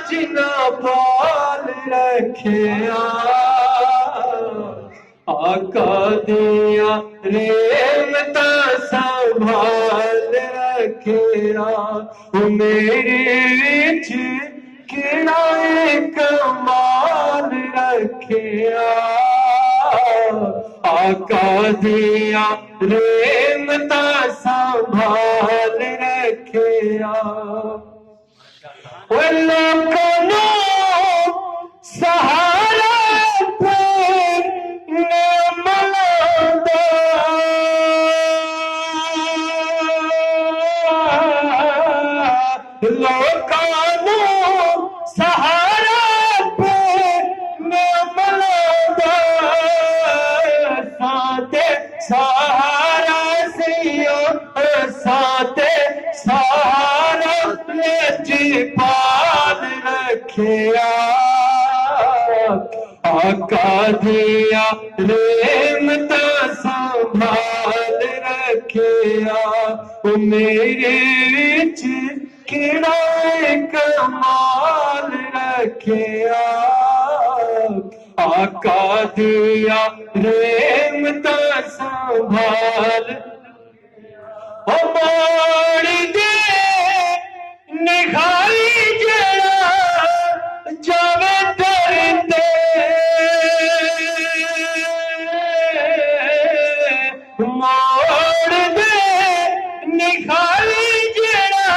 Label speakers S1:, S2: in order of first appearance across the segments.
S1: जिना पाल रखिया आका दिया रेमता संभाल रखिया मेरे विच केड़ा कमाल रखिया आका दिया रेमता संभाल रखिया लोगों सहारा सहारा साते सहारा सियो साते सहारा जी पाल रखिया आका दिया रेमता संभाल रखिया मेरे विच केड़ा कमाल रखिया आका दिया रेमता संभाल मोड़ी दे निखाई जड़ा जावे दरते मोड़ दे निखाई जड़ा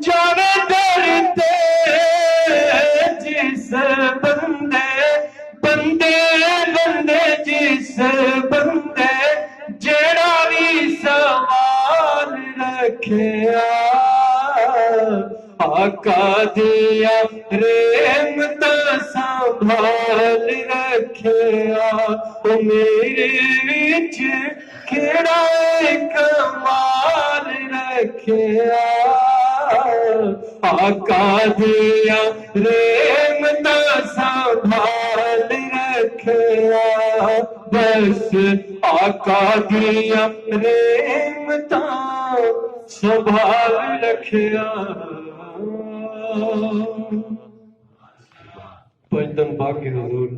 S1: जावे दरते जिस बंदे बंदे बंदे जिस बंदे जड़ा भी सवाल रखिया आका दिया रेमता संभाल रखिया मेरे विच केड़ा कमाल रखिया आका दिया रेमता संभाल रखिया बस आका दिया रेमता संभाल रखिया पंजन भाग्य हुजूर।